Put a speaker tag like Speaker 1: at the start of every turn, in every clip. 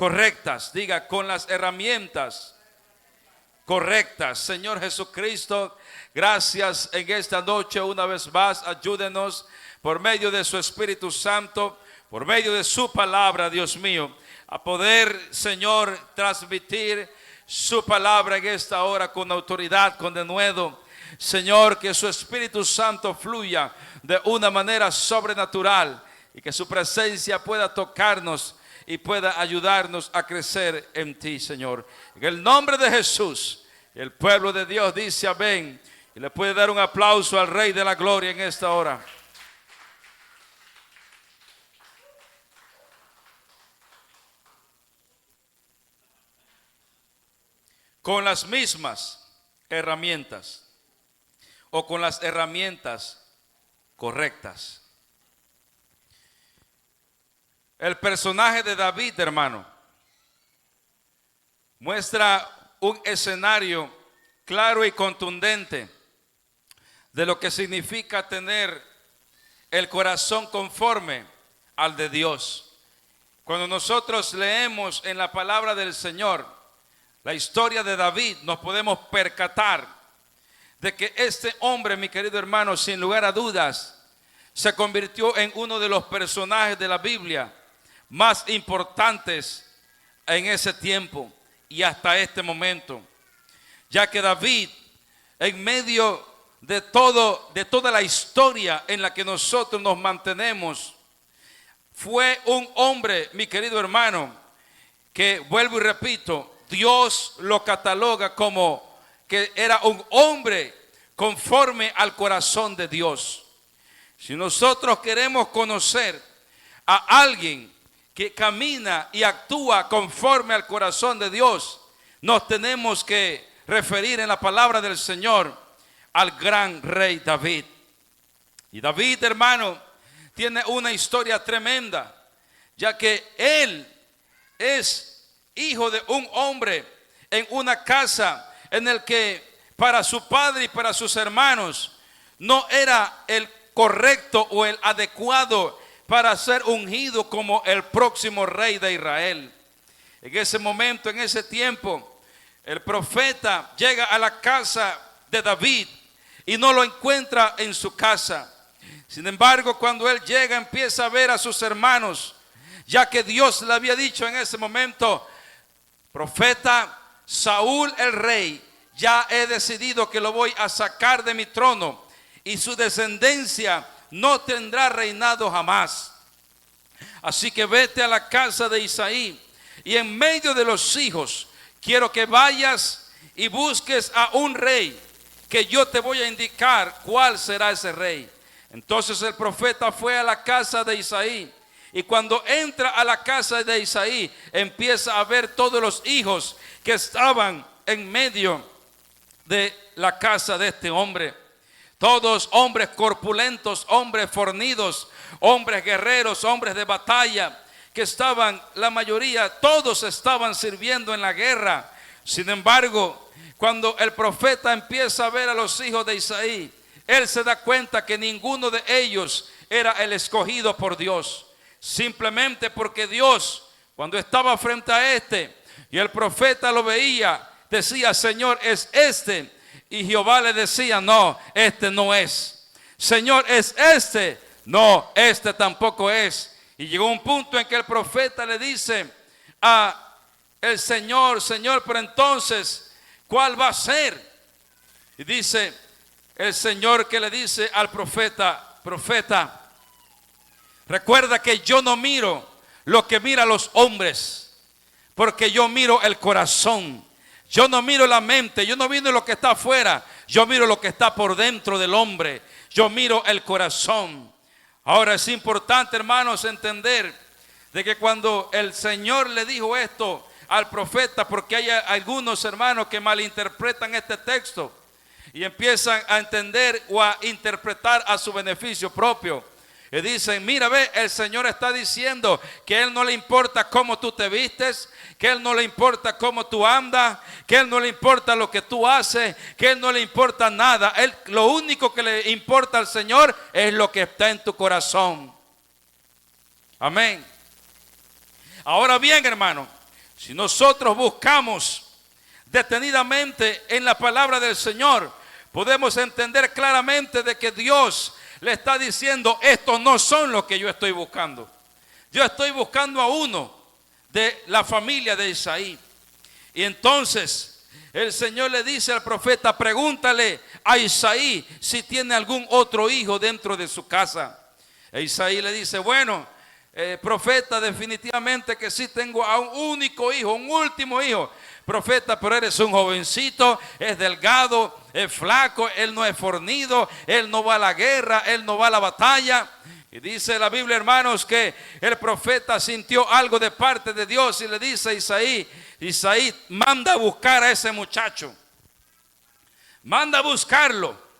Speaker 1: correctas. Diga, con las herramientas correctas. Señor Jesucristo, gracias en esta noche una vez más. Ayúdenos por medio de su Espíritu Santo, por medio de su palabra, Dios mío, a poder, Señor, transmitir su palabra en esta hora con autoridad, con denuedo. Señor, que su Espíritu Santo fluya de una manera sobrenatural y que su presencia pueda tocarnos y pueda ayudarnos a crecer en ti, Señor. En el nombre de Jesús, el pueblo de Dios dice amén. Y le puede dar un aplauso al Rey de la Gloria en esta hora. Con las mismas herramientas o con las herramientas correctas. El personaje de David, hermano, muestra un escenario claro y contundente de lo que significa tener el corazón conforme al de Dios. Cuando nosotros leemos en la palabra del Señor la historia de David, nos podemos percatar de que este hombre, mi querido hermano, sin lugar a dudas, se convirtió en uno de los personajes de la Biblia más importantes en ese tiempo y hasta este momento, ya que David, en medio de toda la historia en la que nosotros nos mantenemos, fue un hombre, mi querido hermano, que, vuelvo y repito, Dios lo cataloga como que era un hombre conforme al corazón de Dios. Si nosotros queremos conocer a alguien que camina y actúa conforme al corazón de Dios, nos tenemos que referir en la palabra del Señor al gran rey David. Y David, hermano, tiene una historia tremenda, ya que él es hijo de un hombre en una casa en el que para su padre y para sus hermanos no era el correcto o el adecuado para ser ungido como el próximo rey de Israel. En ese momento, en ese tiempo, el profeta llega a la casa de David y no lo encuentra en su casa. Sin embargo, cuando él llega, empieza a ver a sus hermanos, ya que Dios le había dicho en ese momento: profeta, Saúl el rey, ya he decidido que lo voy a sacar de mi trono y su descendencia no tendrá reinado jamás. Así que vete a la casa de Isaí y en medio de los hijos quiero que vayas y busques a un rey, que yo te voy a indicar cuál será ese rey. Entonces el profeta fue a la casa de Isaí. Y cuando entra a la casa de Isaí, empieza a ver todos los hijos que estaban en medio de la casa de este hombre. Todos hombres corpulentos, hombres fornidos, hombres guerreros, hombres de batalla, que estaban, la mayoría, todos estaban sirviendo en la guerra. Sin embargo, cuando el profeta empieza a ver a los hijos de Isaí, él se da cuenta que ninguno de ellos era el escogido por Dios. Simplemente porque Dios, cuando estaba frente a este y el profeta lo veía, decía: Señor, es este. Y Jehová le decía: no, este no es. Señor, es este. No, este tampoco es. Y llegó un punto en que el profeta le dice a el Señor: Señor, pero entonces, ¿cuál va a ser? Y dice el Señor que le dice al profeta: profeta, recuerda que yo no miro lo que miran los hombres, porque yo miro el corazón. Yo no miro la mente, yo no miro lo que está afuera, yo miro lo que está por dentro del hombre. Yo miro el corazón. Ahora es importante, hermanos, entender de que cuando el Señor le dijo esto al profeta, porque hay algunos hermanos que malinterpretan este texto y empiezan a entender o a interpretar a su beneficio propio. Y dicen: mira, ve, el Señor está diciendo que a Él no le importa cómo tú te vistes, que a Él no le importa cómo tú andas, que a Él no le importa lo que tú haces, que a Él no le importa nada. Lo único que le importa al Señor es lo que está en tu corazón. Amén. Ahora bien, hermano, Si nosotros buscamos detenidamente en la palabra del Señor, podemos entender claramente de que Dios le está diciendo: estos no son lo que yo estoy buscando. Yo estoy buscando a uno de la familia de Isaí. Y entonces el Señor le dice al profeta: pregúntale a Isaí si tiene algún otro hijo dentro de su casa. E Isaí le dice: bueno, profeta, definitivamente que sí tengo a un único hijo, un último hijo. Profeta, pero eres un jovencito, es delgado, es flaco, él no es fornido, él no va a la guerra, él no va a la batalla. Y dice la Biblia, hermanos, que el profeta sintió algo de parte de Dios y le dice a Isaí: Isaí, manda a buscar a ese muchacho, manda a buscarlo.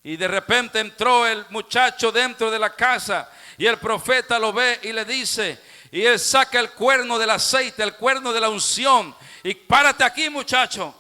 Speaker 1: Y de repente entró el muchacho dentro de la casa y el profeta lo ve y le dice, y él saca el cuerno del aceite, el cuerno de la unción, y párate aquí, muchacho.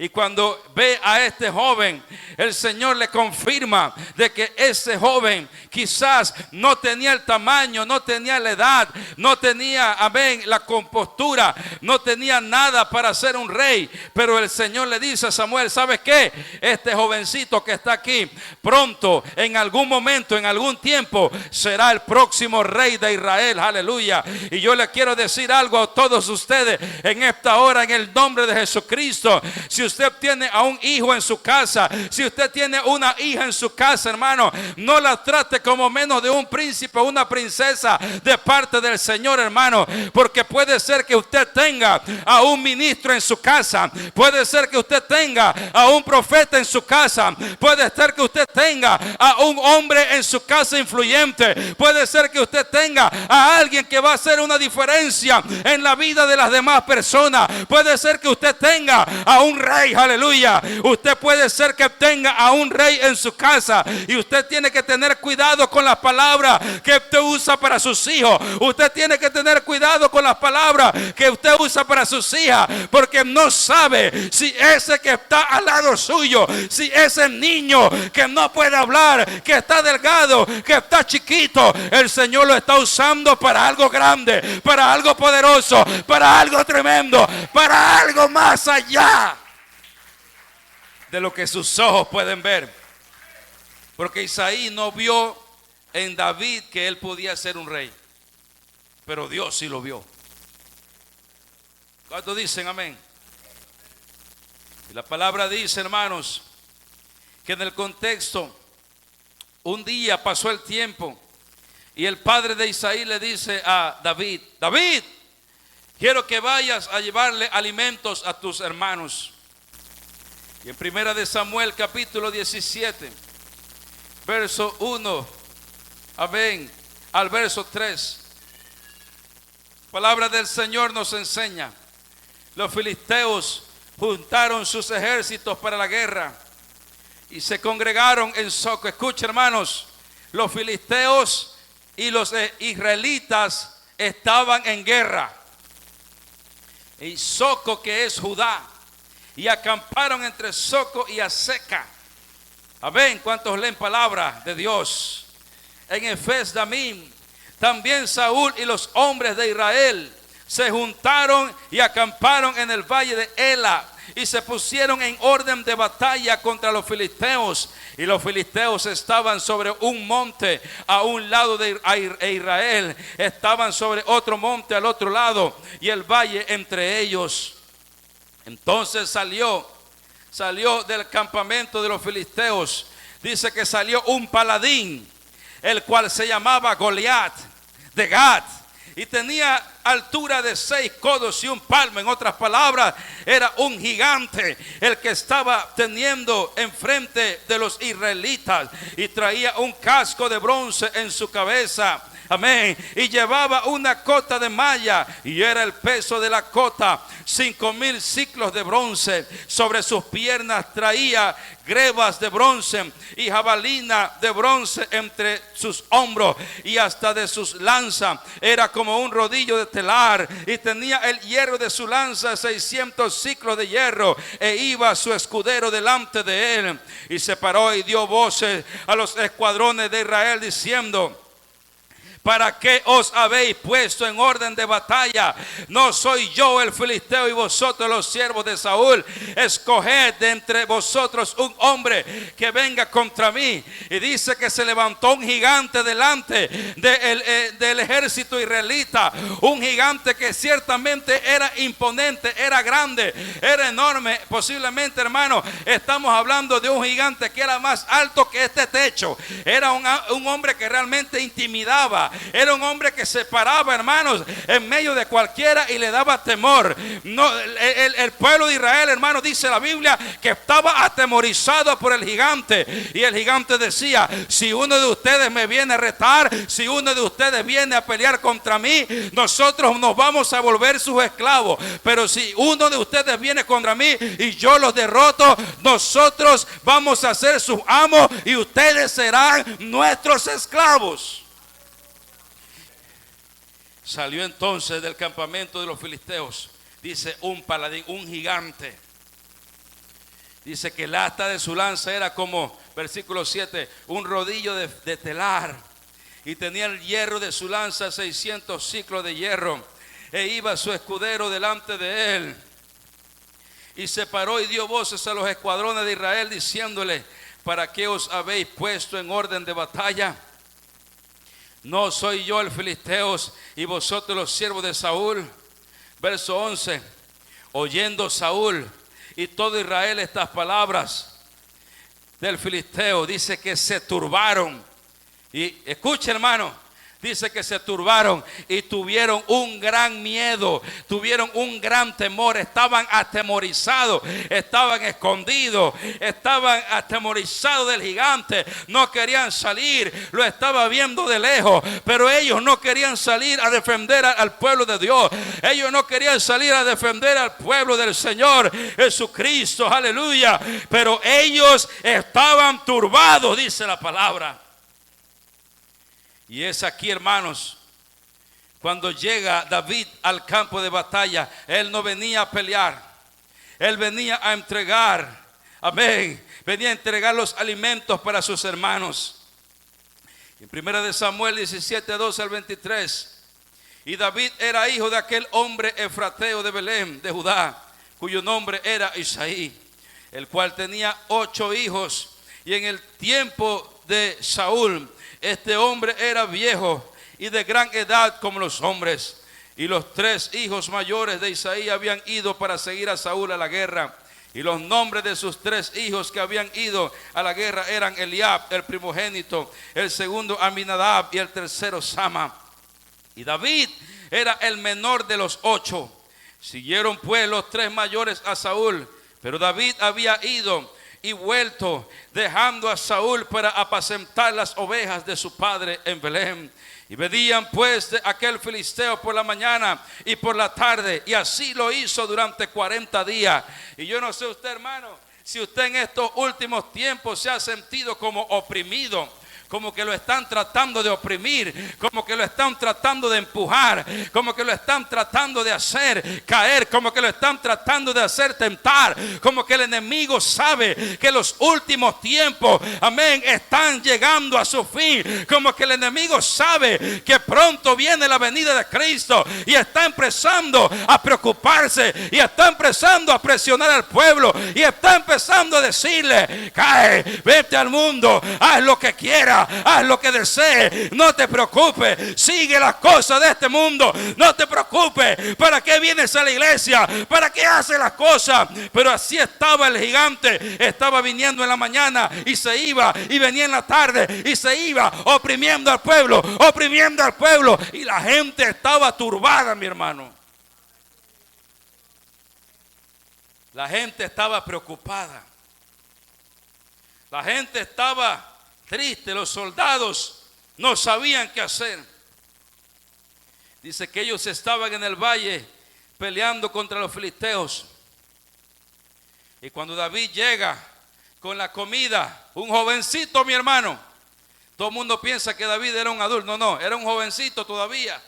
Speaker 1: Y cuando ve a este joven, el Señor le confirma de que ese joven quizás no tenía el tamaño, no tenía la edad, no tenía, amén, la compostura, no tenía nada para ser un rey. Pero el Señor le dice a Samuel: ¿sabes qué? Este jovencito que está aquí, pronto, en algún momento, en algún tiempo, será el próximo rey de Israel. Aleluya. Y yo le quiero decir algo a todos ustedes en esta hora, en el nombre de Jesucristo. Si usted tiene a un hijo en su casa, si usted tiene una hija en su casa, hermano, no la trate como menos de un príncipe o una princesa de parte del Señor, hermano, porque puede ser que usted tenga a un ministro en su casa, puede ser que usted tenga a un profeta en su casa, puede ser que usted tenga a un hombre en su casa influyente, puede ser que usted tenga a alguien que va a hacer una diferencia en la vida de las demás personas, puede ser que usted tenga a un rey. Aleluya. Usted puede ser que tenga a un rey en su casa y usted tiene que tener cuidado con las palabras que usted usa para sus hijos. Usted tiene que tener cuidado con las palabras que usted usa para sus hijas, porque no sabe si ese que está al lado suyo, si ese niño que no puede hablar, que está delgado, que está chiquito, el Señor lo está usando para algo grande, para algo poderoso, para algo tremendo, para algo más allá de lo que sus ojos pueden ver. Porque Isaí no vio en David que él podía ser un rey, pero Dios sí lo vio. ¿Cuántos dicen amén? Y la palabra dice, hermanos, que en el contexto, un día pasó el tiempo y el padre de Isaí le dice a David: David, quiero que vayas a llevarle alimentos a tus hermanos. Y en primera de Samuel capítulo 17, verso 1, amén, al verso 3, palabra del Señor nos enseña: los filisteos juntaron sus ejércitos para la guerra y se congregaron en Soco. Escucha, hermanos, los filisteos y los israelitas estaban en guerra. Y Soco, que es Judá, y acamparon entre Soco y Aseca. Amén. ¿Cuántos leen palabra de Dios? En Efes Damim, también Saúl y los hombres de Israel se juntaron y acamparon en el valle de Ela y se pusieron en orden de batalla contra los filisteos. Y los filisteos estaban sobre un monte a un lado de Israel, estaban sobre otro monte al otro lado, y el valle entre ellos. Entonces salió del campamento de los filisteos, dice que salió un paladín, el cual se llamaba Goliat de Gat, y tenía altura de 6 codos y un palmo. En otras palabras, era un gigante el que estaba teniendo enfrente de los israelitas, y traía un casco de bronce en su cabeza. Amén. Y llevaba una cota de malla, y era el peso de la cota 5,000 ciclos de bronce. Sobre sus piernas traía grebas de bronce y jabalina de bronce entre sus hombros, y hasta de sus lanzas era como un rodillo de telar, y tenía el hierro de su lanza 600 ciclos de hierro, e iba su escudero delante de él. Y se paró y dio voces a los escuadrones de Israel diciendo: ¿Para qué os habéis puesto en orden de batalla? No soy yo el filisteo y vosotros los siervos de Saúl. Escoged de entre vosotros un hombre que venga contra mí. Y dice que se levantó un gigante delante del ejército israelita. Un gigante que ciertamente era imponente, era grande, era enorme. Posiblemente, hermano, estamos hablando de un gigante que era más alto que este techo. Era un hombre que realmente intimidaba. Era un hombre que se paraba, hermanos, en medio de cualquiera y le daba temor. No, el pueblo de Israel, hermanos, dice la Biblia que estaba atemorizado por el gigante. Y el gigante decía: si uno de ustedes me viene a retar, si uno de ustedes viene a pelear contra mí, nosotros nos vamos a volver sus esclavos. Pero si uno de ustedes viene contra mí y yo los derroto, nosotros vamos a ser sus amos y ustedes serán nuestros esclavos. Salió entonces del campamento de los filisteos, dice, un paladín, un gigante. Dice que el asta de su lanza era como, versículo 7, un rodillo de telar. Y tenía el hierro de su lanza 600 ciclos de hierro. E iba su escudero delante de él. Y se paró y dio voces a los escuadrones de Israel, diciéndole: ¿para qué os habéis puesto en orden de batalla? No soy yo el filisteos y vosotros los siervos de Saúl. Verso 11. Oyendo Saúl y todo Israel estas palabras del filisteo, dice que se turbaron. Y escuche, hermano, dice que se turbaron y tuvieron un gran miedo, tuvieron un gran temor, estaban atemorizados, estaban escondidos, estaban atemorizados del gigante, no querían salir, lo estaba viendo de lejos, pero ellos no querían salir a defender al pueblo de Dios, ellos no querían salir a defender al pueblo del Señor Jesucristo, aleluya, pero ellos estaban turbados, dice la palabra. Y es aquí, hermanos, cuando llega David al campo de batalla. Él no venía a pelear, él venía a entregar, amén, venía a entregar los alimentos para sus hermanos. En 1 Samuel 17, 12 al 23. Y David era hijo de aquel hombre efrateo de Belén, de Judá, cuyo nombre era Isaí, el cual tenía 8 hijos. Y en el tiempo de Saúl, este hombre era viejo y de gran edad como los hombres. Y los 3 hijos mayores de Isaí habían ido para seguir a Saúl a la guerra. Y los nombres de sus 3 hijos que habían ido a la guerra eran Eliab, el primogénito, el segundo Aminadab y el tercero Sama. Y David era el menor de los 8. Siguieron pues los 3 mayores a Saúl, pero David había ido y vuelto, dejando a Saúl para apacentar las ovejas de su padre en Belén. Y venían pues de aquel filisteo por la mañana y por la tarde, y así lo hizo durante 40 días. Y yo no sé usted, hermano, si usted en estos últimos tiempos se ha sentido como oprimido, como que lo están tratando de oprimir, como que lo están tratando de empujar, como que lo están tratando de hacer caer, como que lo están tratando de hacer tentar, como que el enemigo sabe que los últimos tiempos, amén, están llegando a su fin, como que el enemigo sabe que pronto viene la venida de Cristo y está empezando a preocuparse y está empezando a presionar al pueblo y está empezando a decirle: cae, vete al mundo, haz lo que quieras, haz lo que desees, no te preocupes, sigue las cosas de este mundo, no te preocupes, ¿para qué vienes a la iglesia? ¿Para qué haces las cosas? Pero así estaba el gigante, estaba viniendo en la mañana y se iba, y venía en la tarde y se iba, oprimiendo al pueblo, y la gente estaba turbada, mi hermano. La gente estaba preocupada, la gente estaba triste, los soldados no sabían qué hacer. Dice que ellos estaban en el valle peleando contra los filisteos. Y cuando David llega con la comida, un jovencito, mi hermano, todo el mundo piensa que David era un adulto. No, era un jovencito todavía.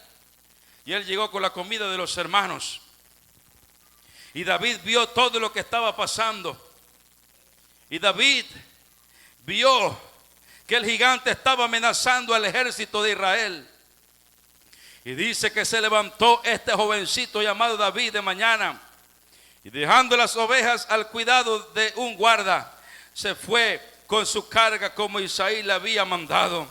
Speaker 1: Y él llegó con la comida de los hermanos. Y David vio todo lo que estaba pasando. Y David vio que el gigante estaba amenazando al ejército de Israel. Y dice que se levantó este jovencito llamado David de mañana, y dejando las ovejas al cuidado de un guarda, se fue con su carga como Isaí le había mandado.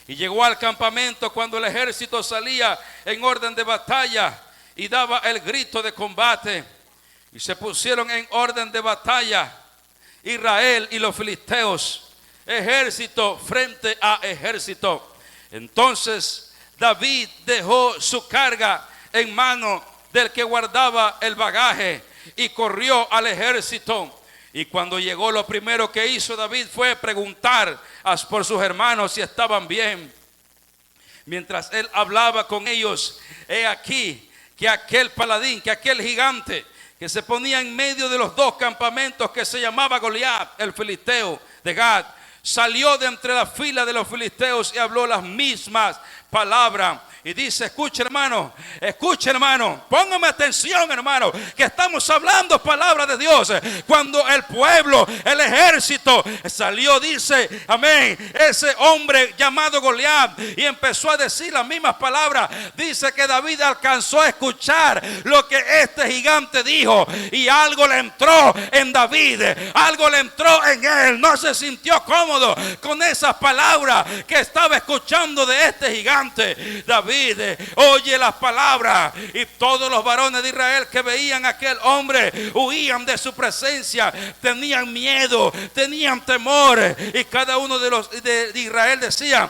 Speaker 1: Y llegó al campamento cuando el ejército salía en orden de batalla y daba el grito de combate. Y se pusieron en orden de batalla Israel y los filisteos, ejército frente a ejército. Entonces David dejó su carga en mano del que guardaba el bagaje y corrió al ejército. Y cuando llegó, lo primero que hizo David fue preguntar por sus hermanos si estaban bien. Mientras él hablaba con ellos, he aquí que aquel paladín, que aquel gigante que se ponía en medio de los dos campamentos, que se llamaba Goliat, el filisteo de Gad, salió de entre la fila de los filisteos y habló las mismas palabras. Y dice, escuche hermano, póngame atención hermano, que estamos hablando palabra de Dios. Cuando el pueblo, el ejército salió, dice, amén, ese hombre llamado Goliat, y empezó a decir las mismas palabras. Dice que David alcanzó a escuchar lo que este gigante dijo, y algo le entró en David, algo le entró en él. No se sintió cómodo con esas palabras que estaba escuchando de este gigante. David oye las palabras, y todos los varones de Israel que veían a aquel hombre huían de su presencia, tenían miedo, tenían temor, y cada uno de los de Israel decía: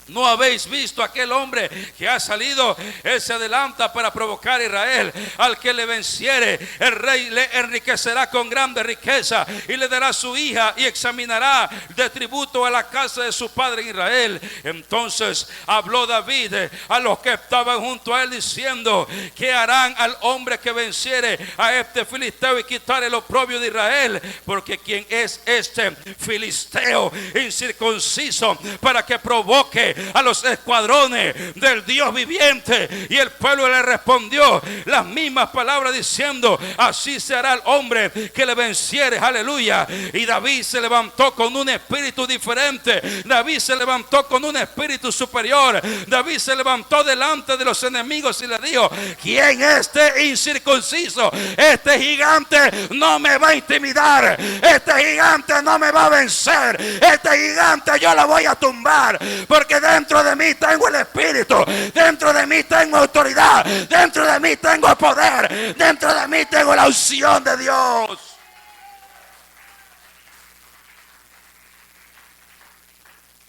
Speaker 1: ¿no habéis visto a aquel hombre que ha salido? Él se adelanta para provocar a Israel. Al que le venciere, el rey le enriquecerá con grande riqueza, y le dará su hija, y examinará de tributo a la casa de su padre Israel. Entonces habló David a los que estaban junto a él, diciendo: ¿qué harán al hombre que venciere a este filisteo y quitare el oprobio de Israel? Porque ¿quién es este filisteo incircunciso para que provoque a los escuadrones del Dios viviente? Y el pueblo le respondió las mismas palabras, diciendo: así se hará el hombre que le venciere. Aleluya. Y David se levantó con un espíritu diferente. David se levantó con un espíritu superior. David se levantó delante de los enemigos y le dijo: ¿quién es este incircunciso? Este gigante no me va a intimidar, este gigante no me va a vencer, este gigante yo lo voy a tumbar, porque dentro de mí tengo el Espíritu, dentro de mí tengo autoridad, dentro de mí tengo poder, dentro de mí tengo la unción de Dios.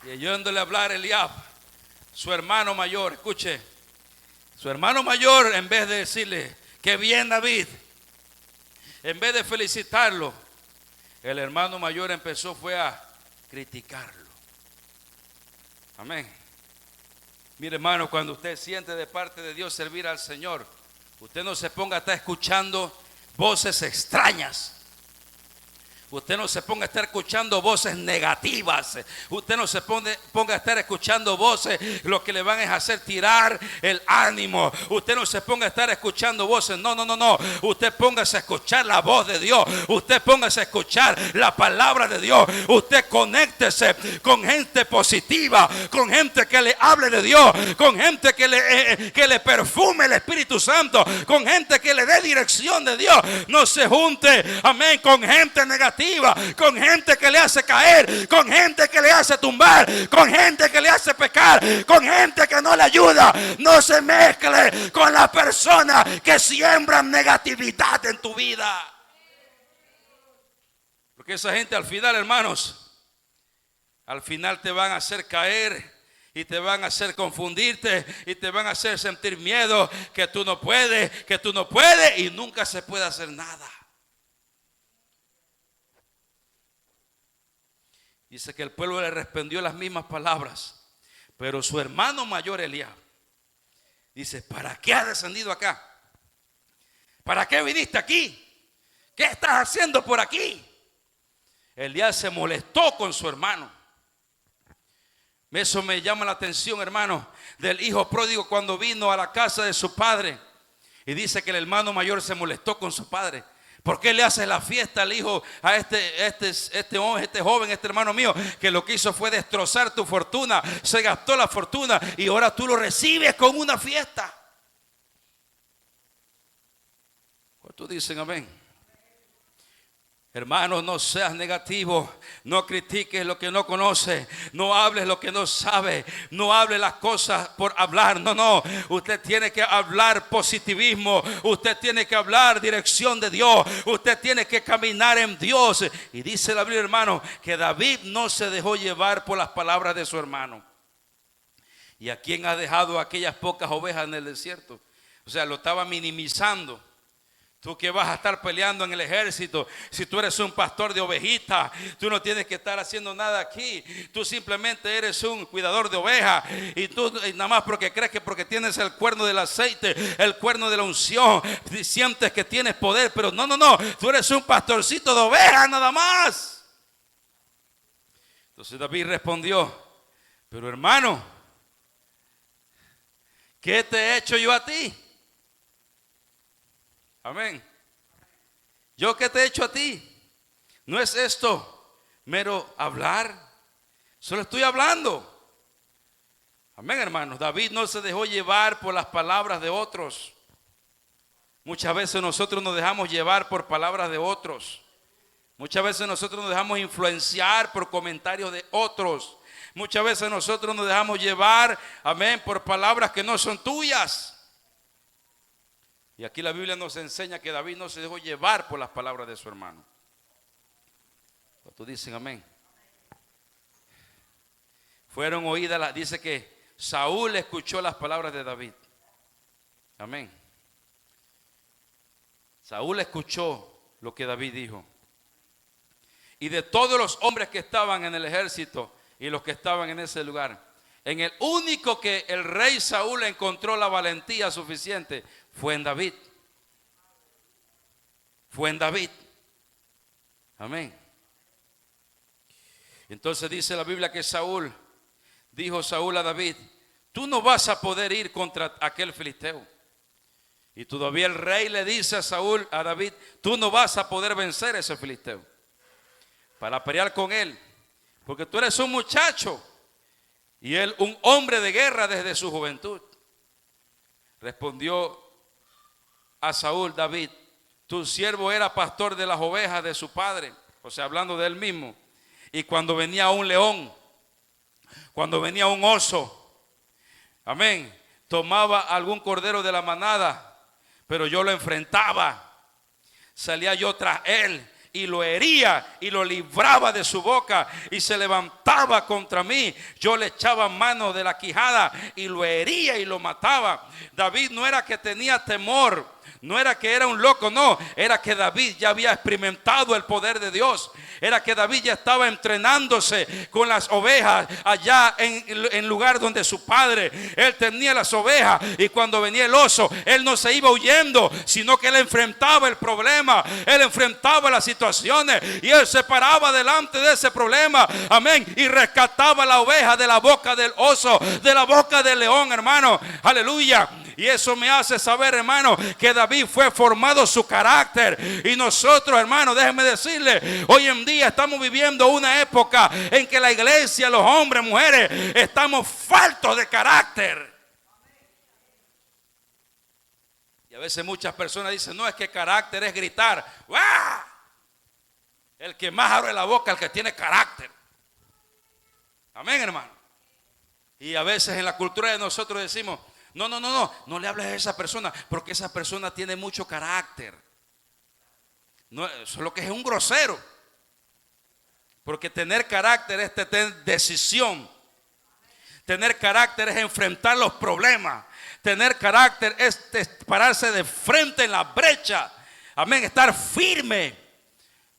Speaker 1: Y oyéndole hablar Eliab, su hermano mayor, escuche, su hermano mayor, en vez de decirle: qué bien David, en vez de felicitarlo, el hermano mayor fue a criticarlo. Amén. Mire hermano, cuando usted siente de parte de Dios servir al Señor, usted no se ponga a estar escuchando voces extrañas. Usted no se ponga a estar escuchando voces negativas. Usted no se ponga a estar escuchando voces lo que le van a hacer tirar el ánimo. Usted no se ponga a estar escuchando voces. No. Usted póngase a escuchar la voz de Dios. Usted póngase a escuchar la palabra de Dios. Usted conéctese con gente positiva, con gente que le hable de Dios, con gente que le perfume el Espíritu Santo, con gente que le dé dirección de Dios. No se junte, amén, con gente negativa, con gente que le hace caer, con gente que le hace tumbar, con gente que le hace pecar, con gente que no le ayuda. No se mezcle con las personas que siembran negatividad en tu vida, porque esa gente al final, hermanos, al final te van a hacer caer y te van a hacer confundirte y te van a hacer sentir miedo, que tú no puedes, y nunca se puede hacer nada. Dice que el pueblo le respondió las mismas palabras, pero su hermano mayor Eliab dice: ¿para qué has descendido acá? ¿Para qué viniste aquí? ¿Qué estás haciendo por aquí? Eliab se molestó con su hermano. Eso me llama la atención, hermano, del hijo pródigo cuando vino a la casa de su padre. Y dice que el hermano mayor se molestó con su padre. ¿Por qué le haces la fiesta al hijo, a este joven, este hermano mío, que lo que hizo fue destrozar tu fortuna, se gastó la fortuna y ahora tú lo recibes con una fiesta? ¿Cuántos dicen amén? Hermano, no seas negativo, no critiques lo que no conoce, no hables lo que no sabe, no hable las cosas por hablar, no, usted tiene que hablar positivismo, usted tiene que hablar dirección de Dios, usted tiene que caminar en Dios. Y dice la Biblia, hermano, que David no se dejó llevar por las palabras de su hermano. ¿Y a quién ha dejado aquellas pocas ovejas en el desierto? O sea, lo estaba minimizando. Tú que vas a estar peleando en el ejército, si tú eres un pastor de ovejitas, tú no tienes que estar haciendo nada aquí. Tú simplemente eres un cuidador de ovejas. Y tú nada más porque crees que porque tienes el cuerno del aceite, el cuerno de la unción, sientes que tienes poder. Pero no, tú eres un pastorcito de ovejas nada más. Entonces David respondió, pero hermano, ¿qué te he hecho yo a ti? Amén. ¿Yo qué te he hecho a ti? ¿No es esto mero hablar? Solo estoy hablando. Amén, hermanos. David no se dejó llevar por las palabras de otros. Muchas veces nosotros nos dejamos llevar por palabras de otros. Muchas veces nosotros nos dejamos influenciar por comentarios de otros. Muchas veces nosotros nos dejamos llevar, amén, por palabras que no son tuyas. Y aquí la Biblia nos enseña que David no se dejó llevar por las palabras de su hermano. ¿Cuántos dicen amén? Fueron oídas, dice que Saúl escuchó las palabras de David. Amén. Saúl escuchó lo que David dijo. Y de todos los hombres que estaban en el ejército y los que estaban en ese lugar, en el único que el rey Saúl encontró la valentía suficiente fue en David. Fue en David. Amén. Entonces dice la Biblia que dijo Saúl a David, tú no vas a poder ir contra aquel filisteo. Y todavía el rey le dice a David, tú no vas a poder vencer a ese filisteo para pelear con él, porque tú eres un muchacho y él un hombre de guerra desde su juventud. Respondió a Saúl David, tu siervo era pastor de las ovejas de su padre, o sea, hablando de él mismo. Y cuando venía un león, cuando venía un oso, amén, tomaba algún cordero de la manada, pero yo lo enfrentaba, salía yo tras él y lo hería y lo libraba de su boca, y se levantaba contra mí, yo le echaba mano de la quijada y lo hería y lo mataba. David no era que tenía temor, no era que era un loco, no, era que David ya había experimentado el poder de Dios. Era que David ya estaba entrenándose con las ovejas allá en el lugar donde su padre, él tenía las ovejas, y cuando venía el oso, él no se iba huyendo, sino que él enfrentaba el problema, él enfrentaba las situaciones y él se paraba delante de ese problema, amén, y rescataba la oveja de la boca del oso, de la boca del león, hermano, aleluya. Y eso me hace saber, hermano, que David fue formado su carácter. Y nosotros, hermano, déjenme decirle, hoy en día estamos viviendo una época en que la iglesia, los hombres, mujeres, estamos faltos de carácter. Y a veces muchas personas dicen, no, es que carácter es gritar. ¡Wah! El que más abre la boca, el que tiene carácter. Amén, hermano. Y a veces en la cultura de nosotros decimos, no le hables a esa persona, porque esa persona tiene mucho carácter. No, solo que es un grosero. Porque tener carácter es tener decisión. Tener carácter es enfrentar los problemas. Tener carácter es pararse de frente en la brecha. Amén, estar firme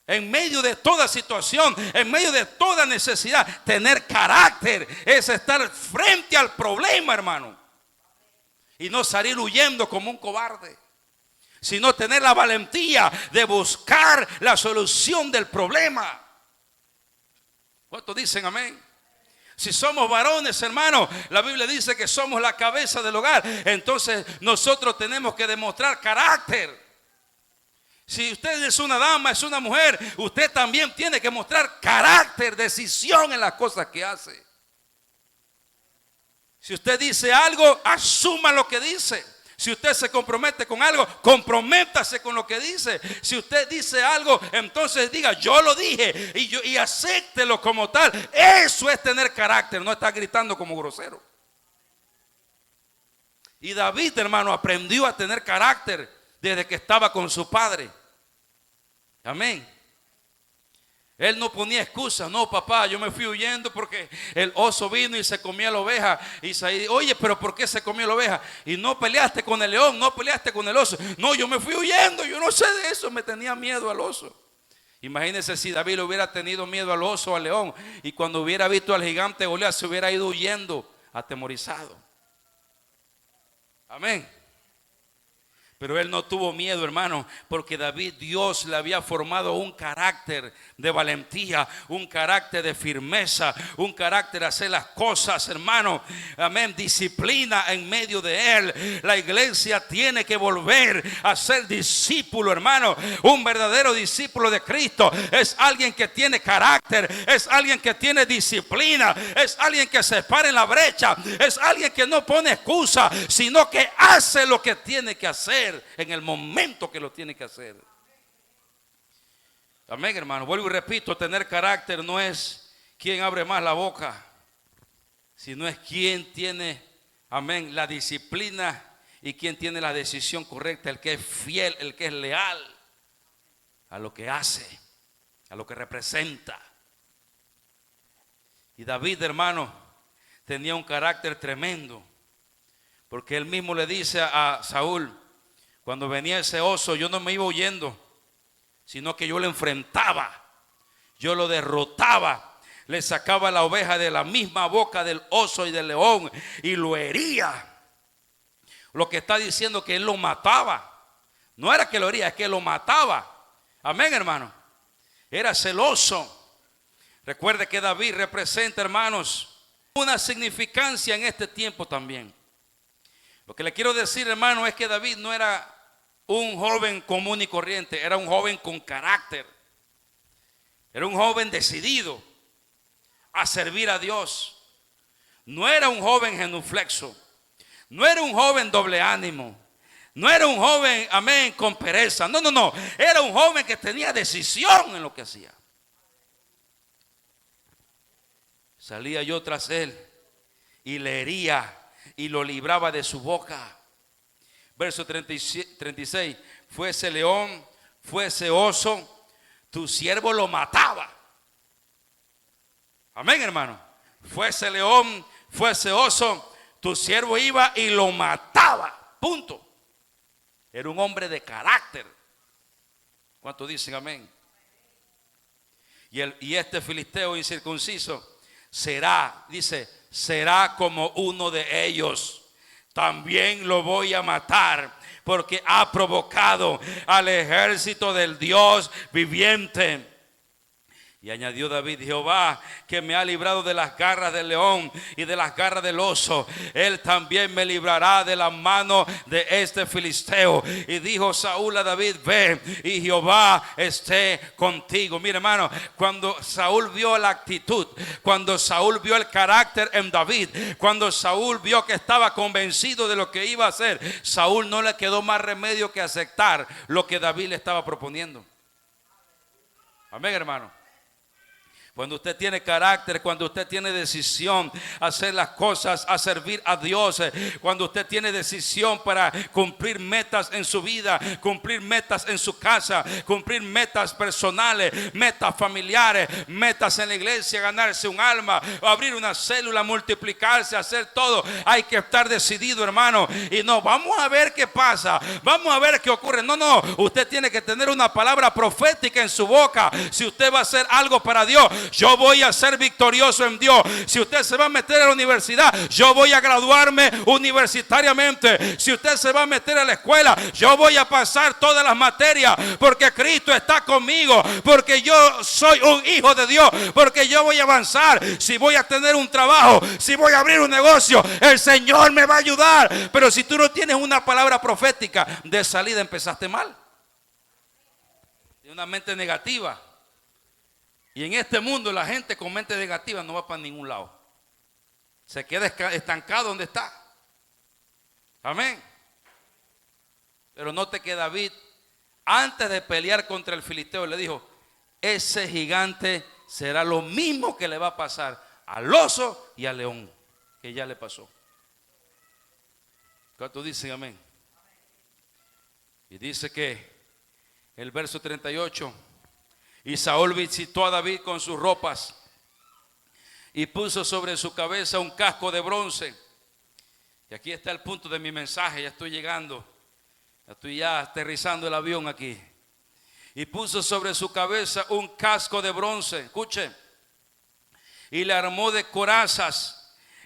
Speaker 1: en medio de toda situación, en medio de toda necesidad. Tener carácter es estar frente al problema, hermano. Y no salir huyendo como un cobarde, sino tener la valentía de buscar la solución del problema. ¿Cuántos dicen amén? Si somos varones, hermano, la Biblia dice que somos la cabeza del hogar. Entonces nosotros tenemos que demostrar carácter. Si usted es una dama, es una mujer, usted también tiene que mostrar carácter, decisión en las cosas que hace. Si usted dice algo, asuma lo que dice. Si usted se compromete con algo, comprométase con lo que dice. Si usted dice algo, entonces diga, yo lo dije y acéptelo como tal. Eso es tener carácter, no estar gritando como grosero. Y David, hermano, aprendió a tener carácter desde que estaba con su padre. Amén. Él no ponía excusas. No, papá, yo me fui huyendo porque el oso vino y se comía la oveja. Y oye, pero ¿por qué se comió la oveja? Y no peleaste con el león, no peleaste con el oso. No, yo me fui huyendo, yo no sé de eso, me tenía miedo al oso. Imagínense si David hubiera tenido miedo al oso o al león, y cuando hubiera visto al gigante Goliat se hubiera ido huyendo, atemorizado. Amén. Pero él no tuvo miedo, hermano, porque David, Dios le había formado un carácter de valentía, un carácter de firmeza, un carácter de hacer las cosas, hermano. Amén, disciplina en medio de él. La iglesia tiene que volver a ser discípulo, hermano. Un verdadero discípulo de Cristo es alguien que tiene carácter, es alguien que tiene disciplina, es alguien que se para en la brecha, es alguien que no pone excusa, sino que hace lo que tiene que hacer en el momento que lo tiene que hacer. Amén, hermano. Vuelvo y repito, tener carácter no es quien abre más la boca, sino es quien tiene, amén, la disciplina y quien tiene la decisión correcta, el que es fiel, el que es leal a lo que hace, a lo que representa. Y David, hermano, tenía un carácter tremendo, porque él mismo le dice a Saúl, cuando venía ese oso, yo no me iba huyendo, sino que yo lo enfrentaba, yo lo derrotaba, le sacaba la oveja de la misma boca del oso y del león y lo hería. Lo que está diciendo que él lo mataba, no era que lo hería, es que lo mataba. Amén, hermano. Era celoso. Recuerde que David representa, hermanos, una significancia en este tiempo también. Lo que le quiero decir, hermano, es que David no era un joven común y corriente, era un joven con carácter. Era un joven decidido a servir a Dios. No era un joven genuflexo, no era un joven doble ánimo, no era un joven, amén, con pereza. No, era un joven que tenía decisión en lo que hacía. Salía yo tras él y le hería y lo libraba de su boca. Verso 36, fuese león, fuese oso, tu siervo lo mataba. Amén, hermano. Fuese león, fuese oso, tu siervo iba y lo mataba. Punto. Era un hombre de carácter. ¿Cuántos dicen amén? Y este filisteo incircunciso será, dice, será como uno de ellos. También lo voy a matar, porque ha provocado al ejército del Dios viviente. Y añadió David, Jehová, que me ha librado de las garras del león y de las garras del oso, él también me librará de la mano de este filisteo. Y dijo Saúl a David, ve y Jehová esté contigo. Mire, hermano, cuando Saúl vio la actitud, cuando Saúl vio el carácter en David, cuando Saúl vio que estaba convencido de lo que iba a hacer, Saúl no le quedó más remedio que aceptar lo que David le estaba proponiendo. Amén, hermano. Cuando usted tiene carácter, cuando usted tiene decisión a hacer las cosas, a servir a Dios, cuando usted tiene decisión para cumplir metas en su vida, cumplir metas en su casa, cumplir metas personales, metas familiares, metas en la iglesia, ganarse un alma, abrir una célula, multiplicarse, hacer todo, hay que estar decidido, hermano. Y no, vamos a ver qué pasa, vamos a ver qué ocurre. No, usted tiene que tener una palabra profética en su boca. Si usted va a hacer algo para Dios, yo voy a ser victorioso en Dios. Si usted se va a meter a la universidad, yo voy a graduarme universitariamente. Si usted se va a meter a la escuela, yo voy a pasar todas las materias, porque Cristo está conmigo, porque yo soy un hijo de Dios, porque yo voy a avanzar. Si voy a tener un trabajo, si voy a abrir un negocio, el Señor me va a ayudar. Pero si tú no tienes una palabra profética, de salida empezaste mal. Tiene una mente negativa. Y en este mundo la gente con mente negativa no va para ningún lado. Se queda estancado donde está. Amén. Pero note que David, antes de pelear contra el filisteo, le dijo: ese gigante será lo mismo que le va a pasar al oso y al león, que ya le pasó. ¿Cuántos dicen amén? Y dice que el verso 38: y Saúl visitó a David con sus ropas y puso sobre su cabeza un casco de bronce. Y aquí está el punto de mi mensaje, ya estoy llegando, ya estoy aterrizando el avión aquí. Y puso sobre su cabeza un casco de bronce, escuche, y le armó de corazas.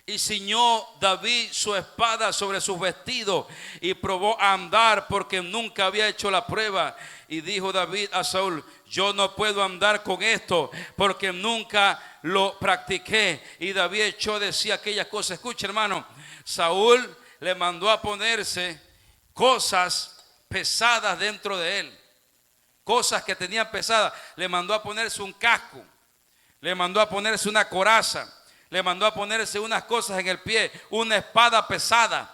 Speaker 1: Y ciñó David su espada sobre sus vestidos y probó a andar, porque nunca había hecho la prueba. Y dijo David a Saúl: yo no puedo andar con esto, porque nunca lo practiqué. Y David echó de sí aquellas cosas. Escucha, hermano, Saúl le mandó a ponerse cosas pesadas dentro de él, cosas que tenían pesadas. Le mandó a ponerse un casco, le mandó a ponerse una coraza, le mandó a ponerse unas cosas en el pie, una espada pesada.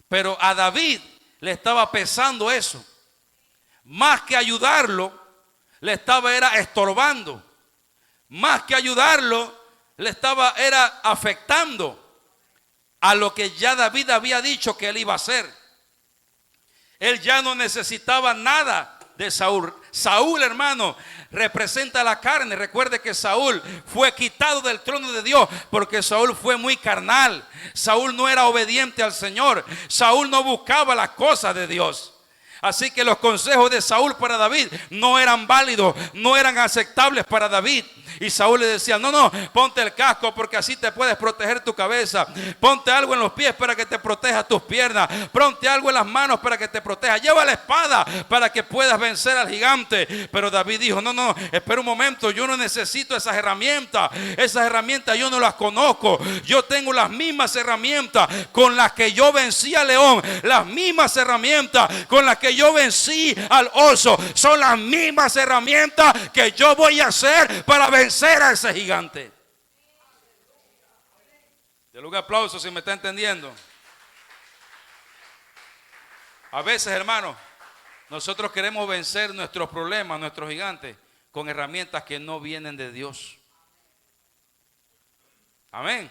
Speaker 1: Pero a David le estaba pesando eso. Más que ayudarlo, le estaba estorbando. Más que ayudarlo, le estaba afectando a lo que ya David había dicho que él iba a hacer. Él ya no necesitaba nada de Saúl. Saúl, hermano, representa la carne. Recuerde que Saúl fue quitado del trono de Dios porque Saúl fue muy carnal. Saúl no era obediente al Señor. Saúl no buscaba las cosas de Dios. Así que los consejos de Saúl para David no eran válidos, no eran aceptables para David. Y Saúl le decía: no, ponte el casco porque así te puedes proteger tu cabeza. Ponte algo en los pies para que te proteja tus piernas. Ponte algo en las manos para que te proteja. Lleva la espada para que puedas vencer al gigante. Pero David dijo: no, espera un momento, yo no necesito esas herramientas. Esas herramientas yo no las conozco. Yo tengo las mismas herramientas con las que yo vencí al león. Las mismas herramientas con las que yo vencí al oso. Son las mismas herramientas que yo voy a hacer para vencer a ese gigante. Denle un aplauso si me está entendiendo. A veces, hermano, nosotros queremos vencer nuestros problemas, nuestros gigantes, con herramientas que no vienen de Dios. Amén.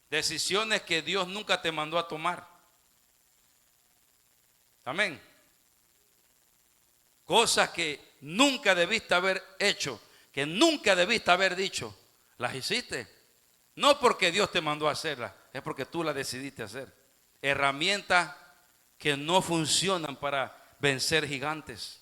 Speaker 1: Decisiones que Dios nunca te mandó a tomar. Amén. Cosas que nunca debiste haber hecho, que nunca debiste haber dicho, las hiciste. No porque Dios te mandó a hacerlas, es porque tú las decidiste hacer. Herramientas que no funcionan para vencer gigantes,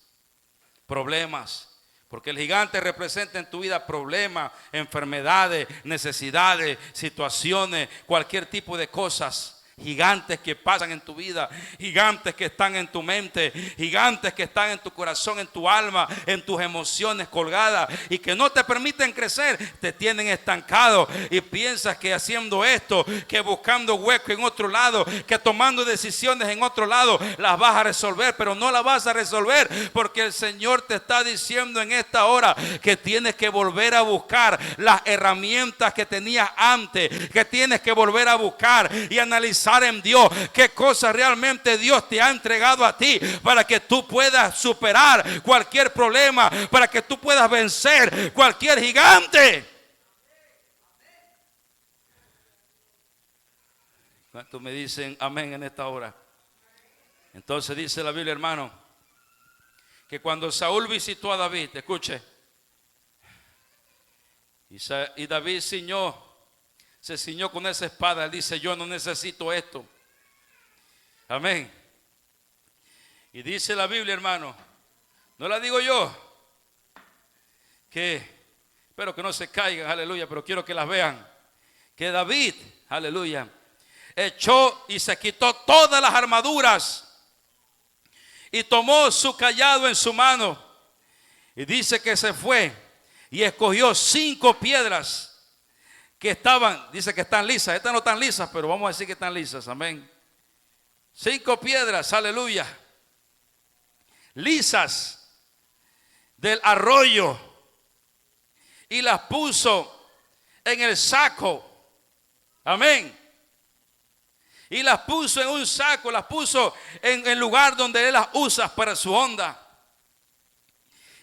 Speaker 1: problemas. Porque el gigante representa en tu vida problemas, enfermedades, necesidades, situaciones, cualquier tipo de cosas. Gigantes que pasan en tu vida, gigantes que están en tu mente, gigantes que están en tu corazón, en tu alma, en tus emociones colgadas y que no te permiten crecer, te tienen estancado y piensas que haciendo esto, que buscando hueco en otro lado, que tomando decisiones en otro lado, las vas a resolver, pero no las vas a resolver porque el Señor te está diciendo en esta hora que tienes que volver a buscar las herramientas que tenías antes, que tienes que volver a buscar y analizar en Dios qué cosas realmente Dios te ha entregado a ti para que tú puedas superar cualquier problema, para que tú puedas vencer cualquier gigante. ¿Cuántos me dicen amén en esta hora? Entonces dice la Biblia, hermano, que cuando Saúl visitó a David, escuche, y David se ciñó con esa espada. Él dice: yo no necesito esto. Amén. Y dice la Biblia, hermano, no la digo yo, que espero que no se caigan, aleluya, pero quiero que las vean, que David, aleluya, echó y se quitó todas las armaduras y tomó su cayado en su mano y dice que se fue y escogió 5 piedras que estaban, dice que están lisas. Estas no están lisas, pero vamos a decir que están lisas, amén. 5 piedras, aleluya. lisas del arroyo y las puso en el saco. Amén. Y las puso en un saco, las puso en el lugar donde él las usa para su onda.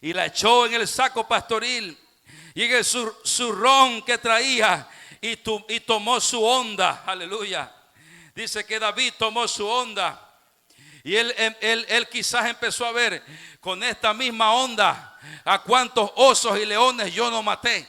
Speaker 1: Y la echó en el saco pastoril y en el zurrón que traía y tomó su onda. Aleluya. Dice que David tomó su onda. Y él quizás empezó a ver, con esta misma onda, a cuántos osos y leones yo no maté.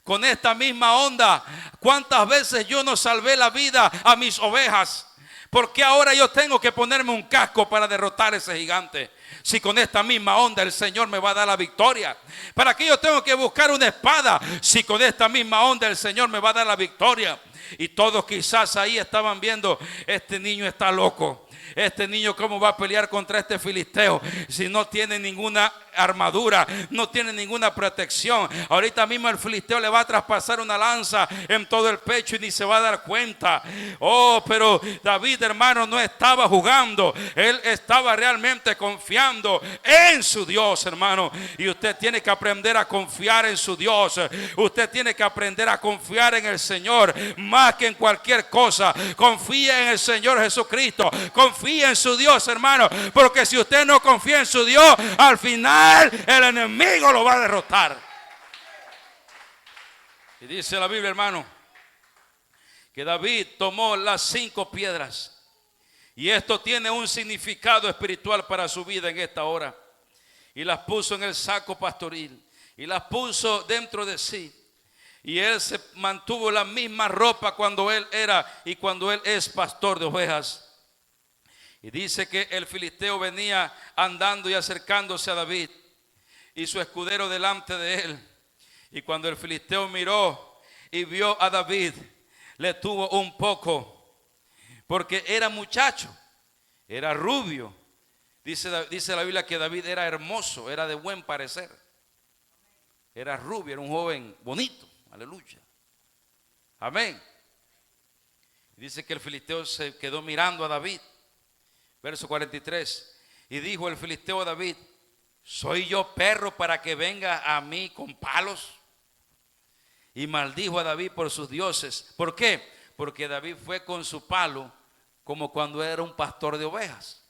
Speaker 1: Con esta misma onda, cuántas veces yo no salvé la vida a mis ovejas. ¿Por qué ahora yo tengo que ponerme un casco para derrotar a ese gigante? Si con esta misma onda el Señor me va a dar la victoria. ¿Para qué yo tengo que buscar una espada? Si con esta misma onda el Señor me va a dar la victoria. Y todos quizás ahí estaban viendo, este niño está loco. Este niño, ¿cómo va a pelear contra este filisteo si no tiene ninguna armadura, no tiene ninguna protección? Ahorita mismo el filisteo le va a traspasar una lanza en todo el pecho y ni se va a dar cuenta. Oh, pero David, hermano, no estaba jugando. Él estaba realmente confiando en su Dios, hermano. Y usted tiene que aprender a confiar en su Dios. Usted tiene que aprender a confiar en el Señor más que en cualquier cosa. Confía en el Señor Jesucristo. Confía en su Dios, hermano, porque si usted no confía en su Dios, al final el enemigo lo va a derrotar. Y dice la Biblia, hermano, que David tomó las 5 piedras, y esto tiene un significado espiritual para su vida en esta hora, y las puso en el saco pastoril y las puso dentro de sí. Y él se mantuvo la misma ropa cuando él era y cuando él es pastor de ovejas. Y dice que el filisteo venía andando y acercándose a David y su escudero delante de él. Y cuando el filisteo miró y vio a David, le tuvo un poco, porque era muchacho, era rubio. Dice la Biblia que David era hermoso, era de buen parecer. Era rubio, era un joven bonito. Aleluya. Amén. Dice que el filisteo se quedó mirando a David. Verso 43. Y dijo el filisteo a David: ¿soy yo perro para que venga a mí con palos? Y maldijo a David por sus dioses. ¿Por qué? Porque David fue con su palo como cuando era un pastor de ovejas.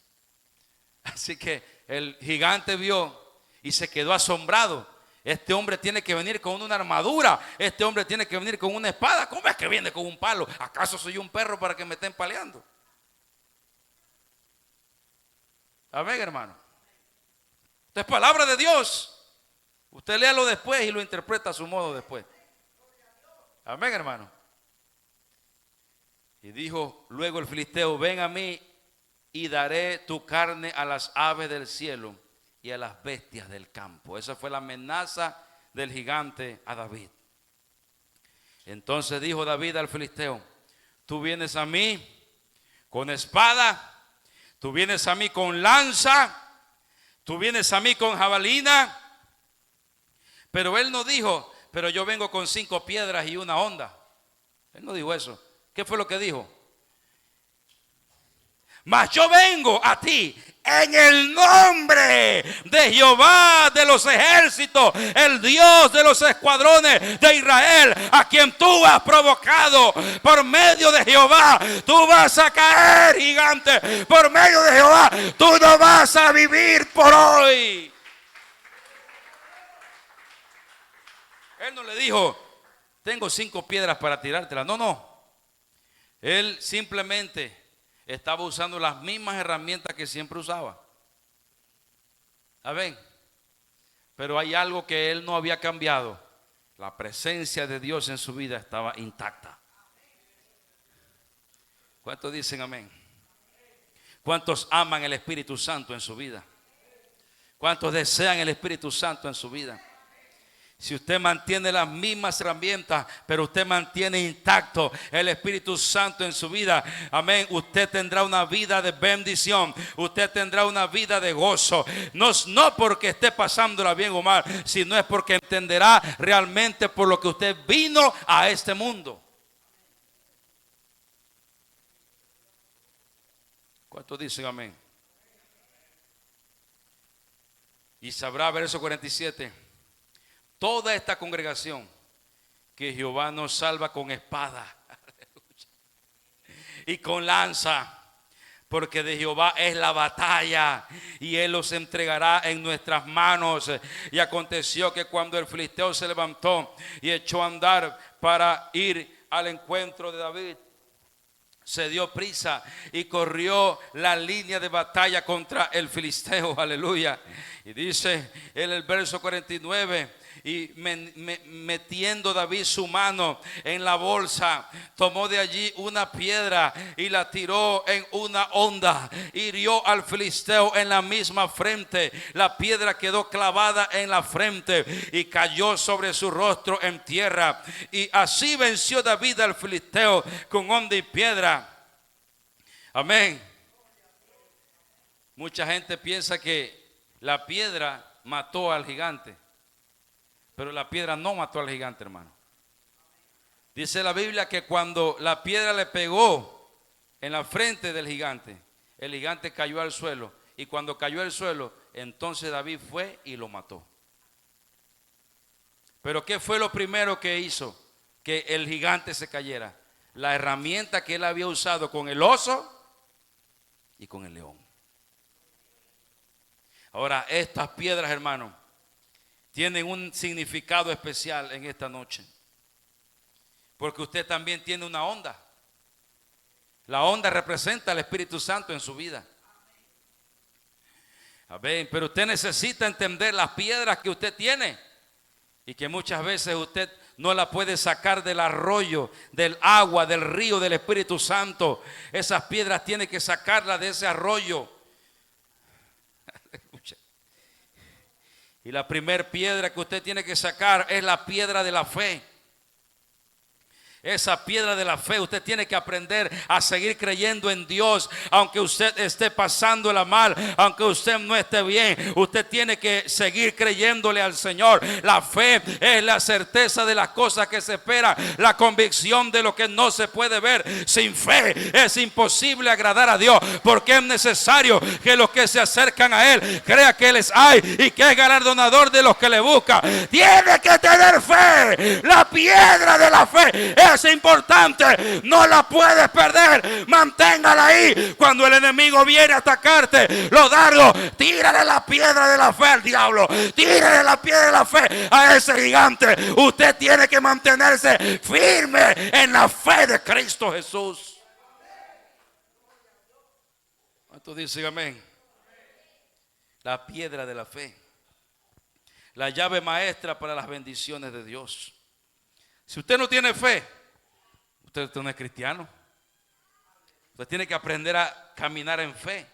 Speaker 1: Así que el gigante vio y se quedó asombrado. Este hombre tiene que venir con una armadura. Este hombre tiene que venir con una espada. ¿Cómo es que viene con un palo? ¿Acaso soy un perro para que me estén paleando? Amén, hermano. Esto es palabra de Dios. Usted léalo después y lo interpreta a su modo después. Amén, hermano. Y dijo luego el filisteo: ven a mí y daré tu carne a las aves del cielo y a las bestias del campo. Esa fue la amenaza del gigante a David. Entonces dijo David al filisteo: tú vienes a mí con espada, tú vienes a mí con lanza, tú vienes a mí con jabalina. Pero él no dijo: pero yo vengo con 5 piedras y una honda. Él no dijo eso. ¿Qué fue lo que dijo? Mas yo vengo a ti en el nombre de Jehová de los ejércitos, el Dios de los escuadrones de Israel, a quien tú has provocado. Por medio de Jehová tú vas a caer, gigante. Por medio de Jehová tú no vas a vivir por hoy. Él no le dijo: tengo 5 piedras para tirártelas. No, no. Él simplemente estaba usando las mismas herramientas que siempre usaba. Amén. Pero hay algo que él no había cambiado. La presencia de Dios en su vida estaba intacta. ¿Cuántos dicen amén? ¿Cuántos aman el Espíritu Santo en su vida? ¿Cuántos desean el Espíritu Santo en su vida? Si usted mantiene las mismas herramientas, pero usted mantiene intacto el Espíritu Santo en su vida, amén, usted tendrá una vida de bendición. Usted tendrá una vida de gozo. No porque esté pasándola bien o mal, sino es porque entenderá realmente por lo que usted vino a este mundo. ¿Cuántos dicen amén? Y sabrá, verso 47, toda esta congregación que Jehová nos salva con espada y con lanza, porque de Jehová es la batalla y Él los entregará en nuestras manos. Y aconteció que cuando el filisteo se levantó y echó a andar para ir al encuentro de David, se dio prisa y corrió la línea de batalla contra el filisteo. Aleluya. Y dice en el verso 49, y metiendo David su mano en la bolsa, tomó de allí una piedra y la tiró en una honda, hirió al filisteo en la misma frente. La piedra quedó clavada en la frente y cayó sobre su rostro en tierra. Y así venció David al filisteo con honda y piedra. Amén. Mucha gente piensa que la piedra mató al gigante, pero la piedra no mató al gigante, hermano. Dice la Biblia que cuando la piedra le pegó en la frente del gigante, el gigante cayó al suelo. Y cuando cayó al suelo, entonces David fue y lo mató. Pero ¿qué fue lo primero que hizo que el gigante se cayera? La herramienta que él había usado con el oso y con el león. Ahora, estas piedras, hermano, tienen un significado especial en esta noche, porque usted también tiene una onda. La onda representa al Espíritu Santo en su vida. Amén. Pero usted necesita entender las piedras que usted tiene y que muchas veces usted no la puede sacar del arroyo, del agua, del río del Espíritu Santo. Esas piedras tiene que sacarlas de ese arroyo. Y la primera piedra que usted tiene que sacar es la piedra de la fe. Esa piedra de la fe, usted tiene que aprender a seguir creyendo en Dios, aunque usted esté pasándola mal, aunque usted no esté bien. Usted tiene que seguir creyéndole al Señor. La fe es la certeza de las cosas que se esperan, la convicción de lo que no se puede ver. Sin fe es imposible agradar a Dios, porque es necesario que los que se acercan a Él crean que Él es hay y que es galardonador de los que le buscan. Tiene que tener fe. La piedra de la fe es importante, no la puedes perder. Manténgala ahí. Cuando el enemigo viene a atacarte, los dardos, tírale la piedra de la fe al diablo, tírale la piedra de la fe a ese gigante. Usted tiene que mantenerse firme en la fe de Cristo Jesús. ¿Cuántos dicen amén? La piedra de la fe, la llave maestra para las bendiciones de Dios. Si usted no tiene fe, usted no es cristiano. Usted tiene que aprender a caminar en fe.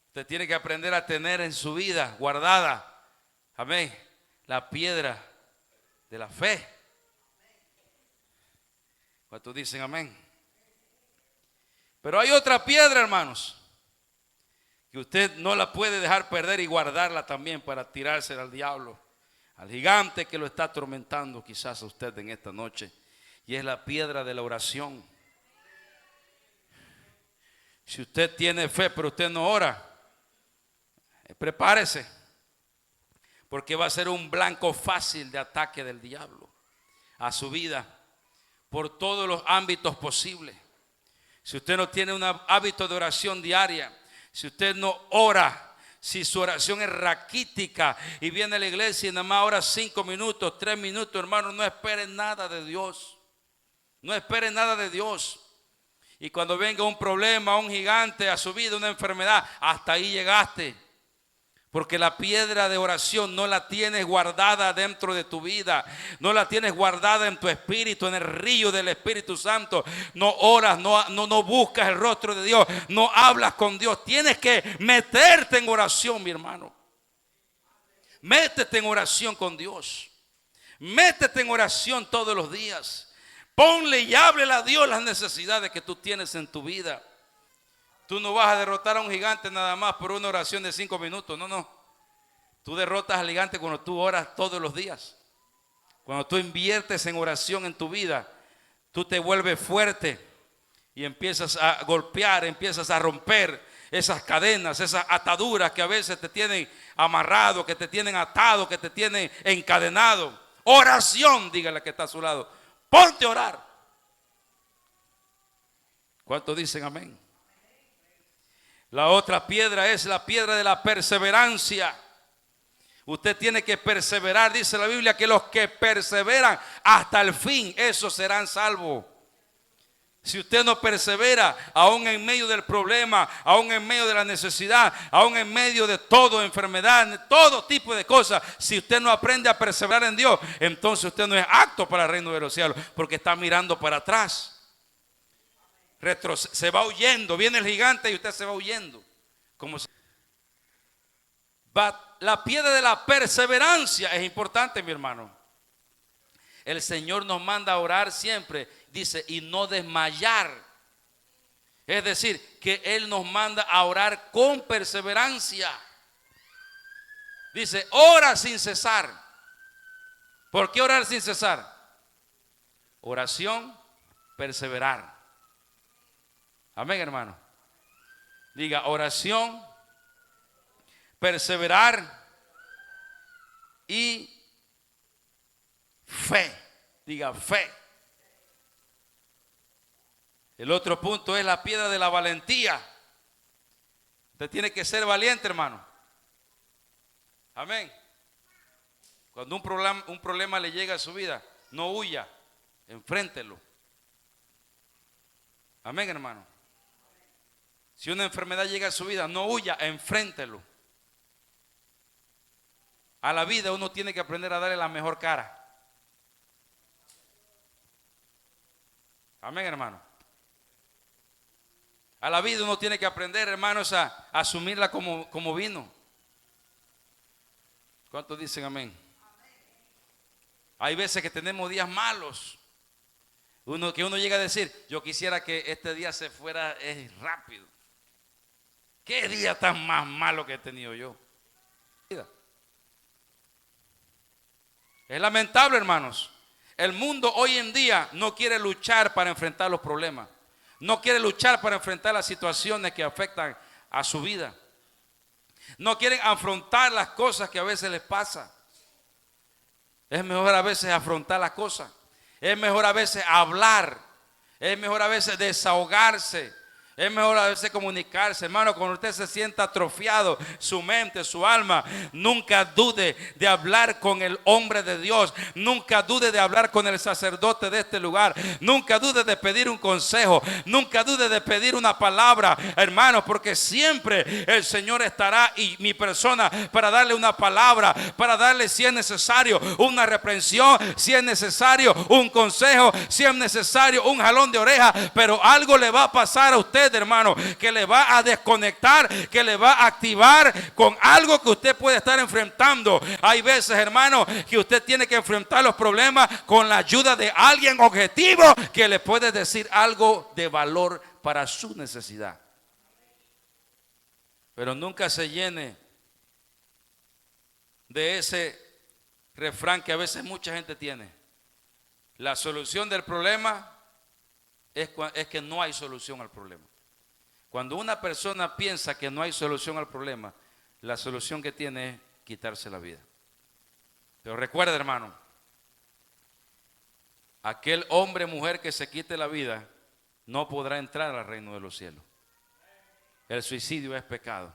Speaker 1: Usted tiene que aprender a tener en su vida guardada, amén, la piedra de la fe. ¿Cuántos dicen amén? Pero hay otra piedra, hermanos, que usted no la puede dejar perder y guardarla también para tirársela al diablo, al gigante que lo está atormentando quizás a usted en esta noche. Y es la piedra de la oración. Si usted tiene fe pero usted no ora, prepárese, porque va a ser un blanco fácil de ataque del diablo a su vida por todos los ámbitos posibles. Si usted no tiene un hábito de oración diaria, si usted no ora, si su oración es raquítica y viene a la iglesia y nada más ora 5 minutos, 3 minutos, hermano, no esperen nada de Dios. No esperen nada de Dios. Y cuando venga un problema, un gigante a su vida, una enfermedad, hasta ahí llegaste. Porque la piedra de oración no la tienes guardada dentro de tu vida, no la tienes guardada en tu espíritu, en el río del Espíritu Santo. No oras, no buscas el rostro de Dios, no hablas con Dios. Tienes que meterte en oración, mi hermano. Métete en oración con Dios. Métete en oración todos los días. Ponle y háblele a Dios las necesidades que tú tienes en tu vida. Tú no vas a derrotar a un gigante nada más por una oración de 5 minutos. No. Tú derrotas al gigante cuando tú oras todos los días. Cuando tú inviertes en oración en tu vida, tú te vuelves fuerte y empiezas a golpear, empiezas a romper esas cadenas, esas ataduras que a veces te tienen amarrado, que te tienen atado, que te tienen encadenado. Oración, dígale que está a su lado. Ponte a orar. ¿Cuántos dicen amén? La otra piedra es la piedra de la perseverancia. Usted tiene que perseverar. Dice la Biblia que los que perseveran hasta el fin, esos serán salvos. Si usted no persevera, aún en medio del problema, aún en medio de la necesidad, aún en medio de toda enfermedad, todo tipo de cosas, si usted no aprende a perseverar en Dios, entonces usted no es apto para el reino de los cielos, porque está mirando para atrás. Se va huyendo, viene el gigante y usted se va huyendo. La piedra de la perseverancia es importante, mi hermano. El Señor nos manda a orar siempre, dice, y no desmayar. Es decir, que Él nos manda a orar con perseverancia. Dice, ora sin cesar. ¿Por qué orar sin cesar? Oración, perseverar. Amén, hermano. Diga, oración, perseverar y fe. Diga, fe. El otro punto es la piedra de la valentía. Usted tiene que ser valiente, hermano. Amén. Cuando un problema le llega a su vida, no huya, enfréntelo. Amén, hermano. Si una enfermedad llega a su vida, no huya, enfréntelo. A la vida uno tiene que aprender a darle la mejor cara. Amén, hermano. A la vida uno tiene que aprender, hermanos, a asumirla como vino. ¿Cuántos dicen amén? Hay veces que tenemos días malos. Que uno llega a decir, yo quisiera que este día se fuera rápido. ¿Qué día tan más malo que he tenido yo? Es lamentable, hermanos. El mundo hoy en día no quiere luchar para enfrentar los problemas. No quiere luchar para enfrentar las situaciones que afectan a su vida. No quieren afrontar las cosas que a veces les pasa. Es mejor a veces afrontar las cosas. Es mejor a veces hablar. Es mejor a veces desahogarse. Es mejor a veces comunicarse, hermano. Cuando usted se sienta atrofiado, su mente, su alma, nunca dude de hablar con el hombre de Dios. Nunca dude de hablar con el sacerdote de este lugar. Nunca dude de pedir un consejo. Nunca dude de pedir una palabra, hermano, porque siempre el Señor estará y mi persona para darle una palabra, para darle, si es necesario, una reprensión, si es necesario, un consejo, si es necesario, un jalón de oreja. Pero algo le va a pasar a usted, hermano, que le va a desconectar, que le va a activar con algo que usted puede estar enfrentando. Hay veces, hermano, que usted tiene que enfrentar los problemas con la ayuda de alguien objetivo que le puede decir algo de valor para su necesidad. Pero nunca se llene de ese refrán que a veces mucha gente tiene. La solución del problema es que no hay solución al problema. Cuando una persona piensa que no hay solución al problema, la solución que tiene es quitarse la vida. Pero recuerda, hermano, aquel hombre o mujer que se quite la vida no podrá entrar al reino de los cielos. El suicidio es pecado,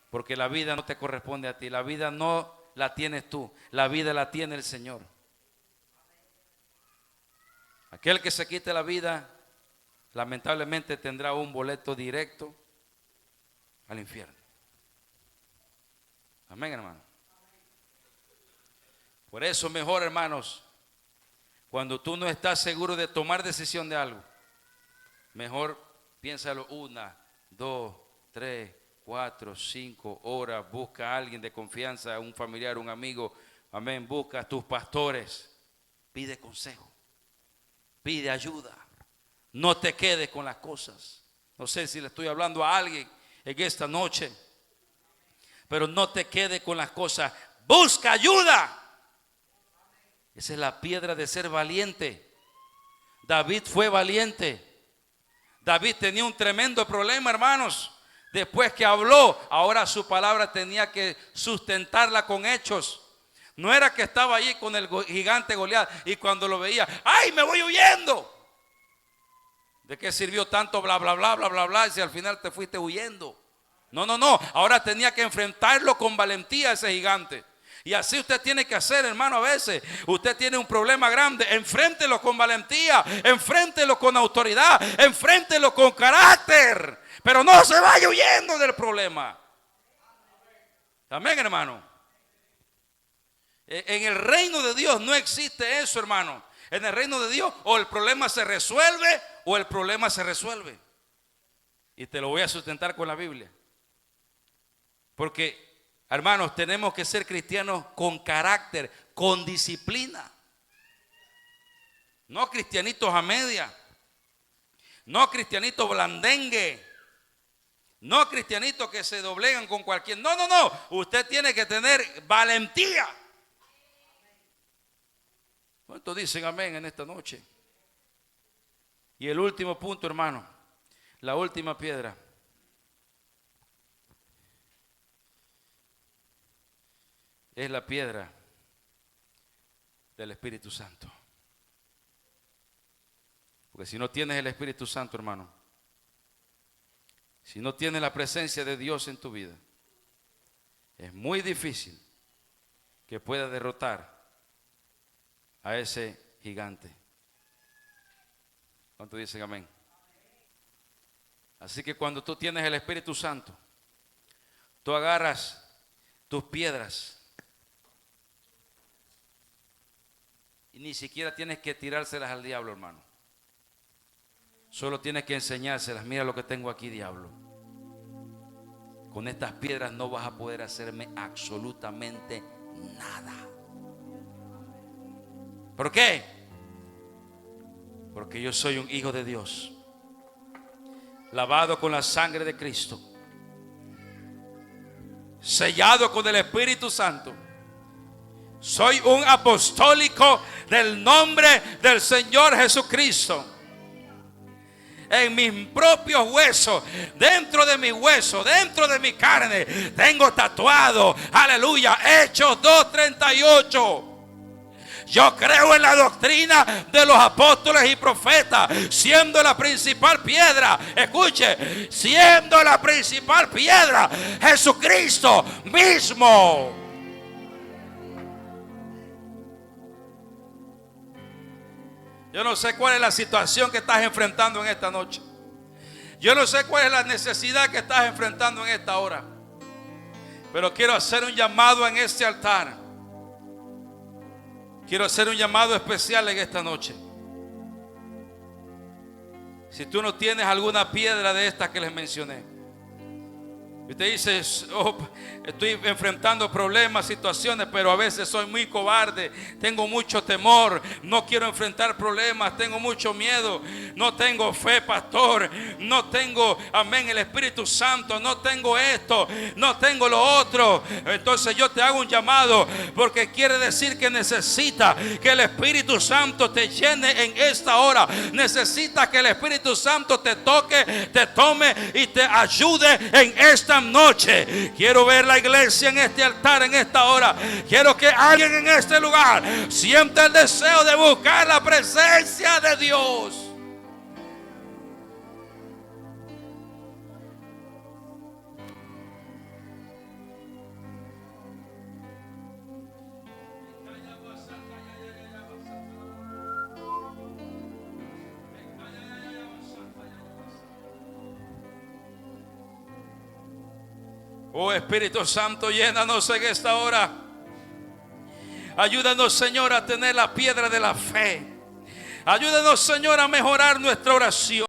Speaker 1: porque la vida no te corresponde a ti. La vida no la tienes tú, la vida la tiene el Señor. Aquel que se quite la vida lamentablemente tendrá un boleto directo al infierno. Amén, hermano. Por eso mejor, hermanos, cuando tú no estás seguro de tomar decisión de algo, mejor piénsalo 1, 2, 3, 4, 5 horas. Busca a alguien de confianza, un familiar, un amigo. Amén. Busca a tus pastores. Pide consejo. Pide ayuda. No te quedes con las cosas. No sé si le estoy hablando a alguien en esta noche, pero no te quedes con las cosas. Busca ayuda. Esa es la piedra de ser valiente. David fue valiente. David tenía un tremendo problema, hermanos. Después que habló, ahora su palabra tenía que sustentarla con hechos. No era que estaba allí con el gigante Goliat y cuando lo veía, ¡ay, me voy huyendo! ¿De qué sirvió tanto bla, bla, bla, bla, bla, bla si al final te fuiste huyendo? No, no, no. Ahora tenía que enfrentarlo con valentía a ese gigante. Y así usted tiene que hacer, hermano, a veces. Usted tiene un problema grande, enfréntelo con valentía, enfréntelo con autoridad, enfréntelo con carácter. Pero no se vaya huyendo del problema. Amén, hermano. En el reino de Dios no existe eso, hermano. En el reino de Dios o el problema se resuelve o el problema se resuelve. Y te lo voy a sustentar con la Biblia. Porque, hermanos, tenemos que ser cristianos con carácter, con disciplina. No cristianitos a media. No cristianitos blandengue. No cristianitos que se doblegan con cualquier. No, no, no. Usted tiene que tener valentía. ¿Cuántos dicen amén en esta noche? Y el último punto, hermano. La última piedra. Es la piedra del Espíritu Santo. Porque si no tienes el Espíritu Santo, hermano, si no tienes la presencia de Dios en tu vida, es muy difícil que puedas derrotar a ese gigante. ¿Cuántos dicen amén? Así que cuando tú tienes el Espíritu Santo, tú agarras tus piedras y ni siquiera tienes que tirárselas al diablo, hermano. Solo tienes que enseñárselas. Mira lo que tengo aquí, diablo. Con estas piedras no vas a poder hacerme absolutamente nada. ¿Por qué? Porque yo soy un hijo de Dios, lavado con la sangre de Cristo, sellado con el Espíritu Santo. Soy un apostólico del nombre del Señor Jesucristo. En mis propios huesos, dentro de mi hueso, dentro de mi carne, tengo tatuado, aleluya, Hechos 2:38. Yo creo en la doctrina de los apóstoles y profetas, siendo la principal piedra, escuche, siendo la principal piedra, Jesucristo mismo. Yo no sé cuál es la situación que estás enfrentando en esta noche. Yo no sé cuál es la necesidad que estás enfrentando en esta hora. Pero quiero hacer un llamado en este altar. Quiero hacer un llamado especial en esta noche. Si tú no tienes alguna piedra de estas que les mencioné, y usted dice, oh, estoy enfrentando problemas, situaciones, pero a veces soy muy cobarde, tengo mucho temor, no quiero enfrentar problemas, tengo mucho miedo, no tengo fe, pastor, no tengo, amén, el Espíritu Santo, no tengo esto, no tengo lo otro. Entonces yo te hago un llamado, porque quiere decir que necesita que el Espíritu Santo te llene en esta hora. Necesita que el Espíritu Santo te toque, te tome y te ayude en esta noche. Quiero ver la iglesia en este altar en esta hora. Quiero que alguien en este lugar sienta el deseo de buscar la presencia de Dios. Oh Espíritu Santo, llénanos en esta hora. Ayúdanos, Señor, a tener la piedra de la fe. Ayúdanos, Señor, a mejorar nuestra oración.